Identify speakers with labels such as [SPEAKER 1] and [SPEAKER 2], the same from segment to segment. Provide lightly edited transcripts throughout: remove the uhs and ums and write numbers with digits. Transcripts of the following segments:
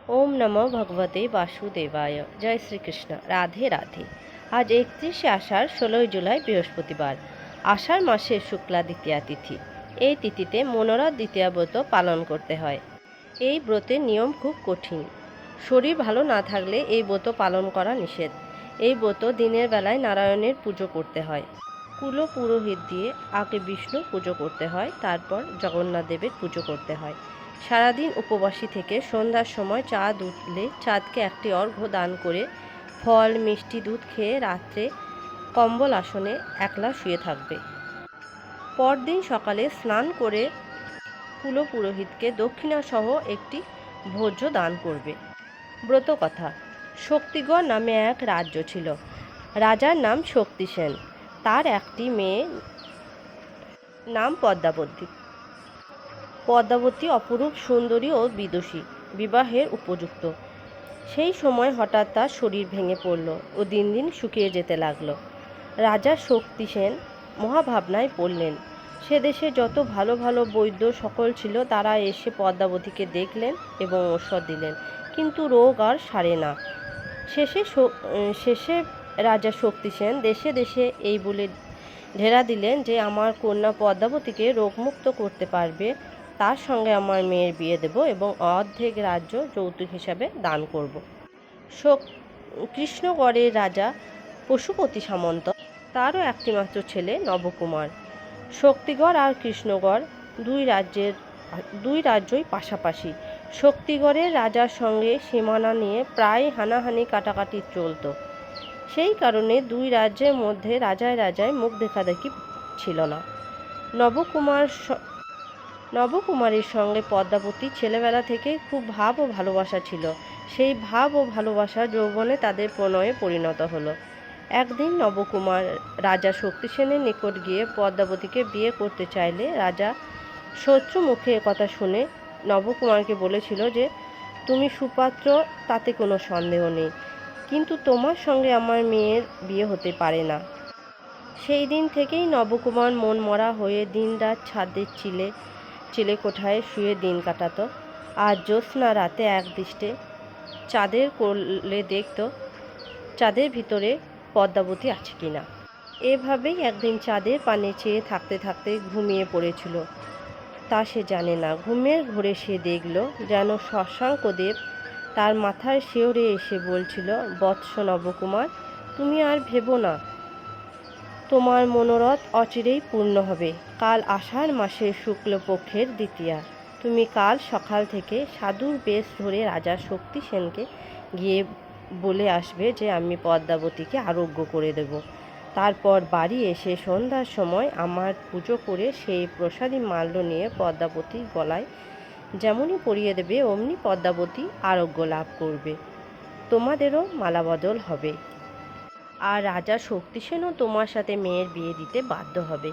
[SPEAKER 1] ওম নমঃ ভগবতে বাসুদেবায়। জয় শ্রীকৃষ্ণ। রাধে রাধে। আজ 31শে আষাঢ়, 16ই জুলাই, বৃহস্পতিবার। আষাঢ় মাসের শুক্লা দ্বিতীয়া তিথি। এই তিথিতে মনোরথ দ্বিতীয়া ব্রত পালন করতে হয়। এই ব্রতের নিয়ম খুব কঠিন। শরীর ভালো না থাকলে এই ব্রত পালন করা নিষেধ। এই ব্রত দিনের বেলায় নারায়ণের পুজো করতে হয়। কুলো পুরোহিত দিয়ে আগে বিষ্ণু পুজো করতে হয়, তারপর জগন্নাথ দেবের পুজো করতে হয়। সারাদিন উপবাসী থেকে সন্ধ্যার সময় চাঁদ উঠলে চাঁদকে একটি অর্ঘ্য দান করে ফল মিষ্টি দুধ খেয়ে রাত্রে কম্বল আসনে একলা শুয়ে থাকবে। পরদিন সকালে স্নান করে কুলো পুরোহিতকে দক্ষিণাসহ একটি ভোজ্য দান করবে। ব্রতকথা। শক্তিগড় নামে এক রাজ্য ছিল। রাজার নাম শক্তিসেন। তার একটি মেয়ে নাম পদ্মাবতী। পদ্মাবতী অপরূপ সুন্দরী ও বিদুষী, বিবাহের উপযুক্ত। সেই সময় হঠাৎ তার শরীর ভেঙে পড়ল ও দিন দিন শুকিয়ে যেতে লাগলো। রাজা শক্তিসেন মহাভাবনায় পড়লেন। সে দেশে যত ভালো ভালো বৈদ্য সকল ছিল, তারা এসে পদ্মাবতীকে দেখলেন এবং ঔষধ দিলেন, কিন্তু রোগ আর সারে না। শেষে রাজা শক্তিসেন দেশে দেশে এই বলে ঢেরা দিলেন যে আমার কন্যা পদ্মাবতীকে রোগমুক্ত করতে পারবে তার সঙ্গে আমার মেয়ের বিয়ে দেব এবং অর্ধেক রাজ্য যৌতুক হিসাবে দান করব। কৃষ্ণগড়ের রাজা পশুপতি সামন্ত, তারও একটিমাত্র ছেলে নবকুমার। শক্তিগড় আর কৃষ্ণগড় দুই রাজ্যই পাশাপাশি। শক্তিগড়ের রাজার সঙ্গে সীমানা নিয়ে প্রায় হানাহানি কাটাকাটি চলত। সেই কারণে দুই রাজ্যের মধ্যে রাজায় রাজায় মুখ দেখাদেখি ছিল না। নবকুমারের সঙ্গে পদ্মাবতীর ছেলেবেলা থেকেই খুব ভাব ও ভালোবাসা ছিল। সেই ভাব ও ভালোবাসা যৌবনে তাদের প্রণয়ে পরিণত হলো। একদিন নবকুমার রাজা শক্তিসেনের নিকট গিয়ে পদ্মাবতীকে বিয়ে করতে চাইলে রাজা শত্রু মুখে একথা শুনে নবকুমারকে বলেছিল যে তুমি সুপাত্র, তাতে কোনো সন্দেহ নেই, কিন্তু তোমার সঙ্গে আমার মেয়ের বিয়ে হতে পারে না। সেই দিন থেকেই নবকুমার মন মরা হয়ে দিনরাত ছাদের চিলে কোঠায় শুয়ে দিন কাটাতো। আর জ্যোৎস্না রাতে একদৃষ্টে চাঁদের কোলে দেখত চাঁদের ভিতরে পদ্মাবতী আছে কিনা। এভাবেই একদিন চাঁদের পানে চেয়ে থাকতে থাকতে ঘুমিয়ে পড়েছিল। তা সে জানে না। ঘুমের ঘোরে সে দেখল যেন শশাঙ্কদেব তার মাথায় শিউরে এসে বলছিল, বৎস নবকুমার, তুমি আর ভেবো না, তোমার মনোরথ অচিরেই পূর্ণ হবে। কাল আষাঢ় মাসের শুক্লপক্ষের দ্বিতীয়া। তুমি কাল সকাল থেকে সাধুর বেশ ধরে রাজা শক্তিসেনকে গিয়ে বলে আসবে যে আমি পদ্মাবতীকে আরোগ্য করে দেব। তারপর বাড়ি এসে সন্ধ্যার সময় আমার পুজো করে সেই প্রসাদী মাল্য নিয়ে পদ্মাবতীর গলায় যেমনই পরিয়ে দেবে অমনি পদ্মাবতী আরোগ্য লাভ করবে। তোমাদেরও মালাবদল হবে, আর রাজা শক্তিসেনও তোমার সাথে মেয়ের বিয়ে দিতে বাধ্য হবে।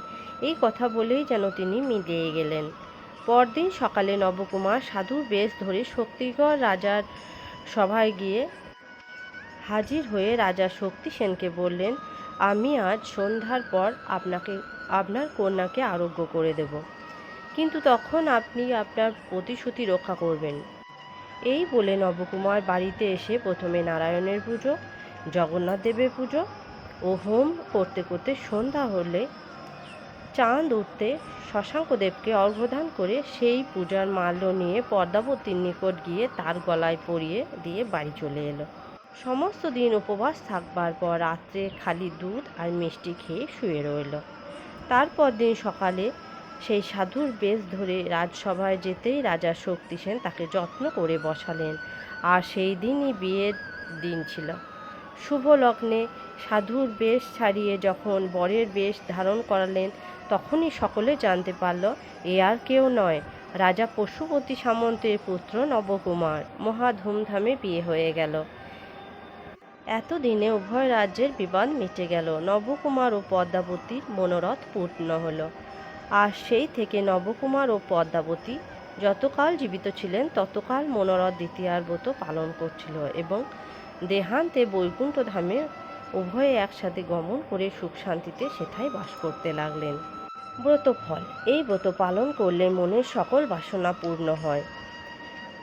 [SPEAKER 1] এই কথা বলেই যেন তিনি মিলিয়ে গেলেন। পরদিন সকালে নবকুমার সাধুর বেশ ধরে শক্তিগড় রাজার সভায় গিয়ে হাজির হয়ে রাজা শক্তিসেনকে বললেন, আমি আজ সন্ধ্যার পর আপনার কন্যাকে আরোগ্য করে দেব, কিন্তু তখন আপনি আপনার প্রতিশ্রুতি রক্ষা করবেন। এই বলে নবকুমার বাড়িতে এসে প্রথমে নারায়ণের পুজো, জগন্নাথ দেবের পুজো ও হোম করতে করতে সন্ধ্যা হলে চাঁদ উঠতে শশাঙ্কদেবকে অর্ঘ্যদান করে সেই পূজার মাল্য নিয়ে পদ্মাবতীর নিকট গিয়ে তার গলায় পরিয়ে দিয়ে বাড়ি চলে এলো। সমস্ত দিন উপবাস থাকবার পর রাত্রে খালি দুধ আর মিষ্টি খেয়ে শুয়ে রইল। তারপর দিন সকালে সেই সাধুর বেশ ধরে রাজসভায় যেতেই রাজা শক্তিসেন তাকে যত্ন করে বসালেন। আর সেই দিনই বিয়ের দিন ছিল। শুভ লগ্নে সাধুর বেশ ছাড়িয়ে যখন বরের বেশ ধারণ করালেন, তখনই সকলে জানতে পারল এ আর কেউ নয়, রাজা পশুপতি সামন্তের পুত্র নবকুমার। মহা ধুমধামে বিয়ে হয়ে গেল। এতদিনে উভয় রাজ্যের বিবাদ মিটে গেল। নবকুমার ও পদ্মাবতীর মনোরথ পূর্ণ হল। আর সেই থেকে নবকুমার ও পদ্মাবতী যতকাল জীবিত ছিলেন ততকাল মনোরথ দ্বিতীয়ার ব্রত পালন করছিল এবং দেহান্তে বৈকুণ্ঠ ধামে উভয়ে একসাথে গমন করে সুখ শান্তিতে সেথায় বাস করতে লাগলেন। ব্রতফল। এই ব্রত পালন করলে মনের সকল বাসনা পূর্ণ হয়।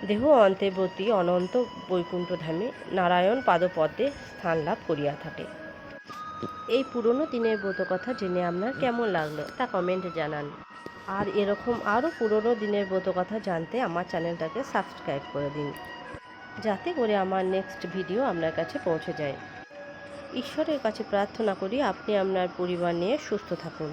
[SPEAKER 1] দেহ অন্তর্বর্তী অনন্ত বৈকুণ্ঠধামে নারায়ণ পাদপদ্মে স্থান লাভ করিয়া থাকে। এই পুরনো দিনের ব্রতকথা জেনে আপনার কেমন লাগলো তা কমেন্টে জানান। আর এরকম আরও পুরনো দিনের ব্রতকথা জানতে আমার চ্যানেলটাকে সাবস্ক্রাইব করে দিন, যাতে করে আমার নেক্সট ভিডিও আপনার কাছে পৌঁছে যায়। ঈশ্বরের কাছে প্রার্থনা করি আপনি আপনার পরিবার নিয়ে সুস্থ থাকুন।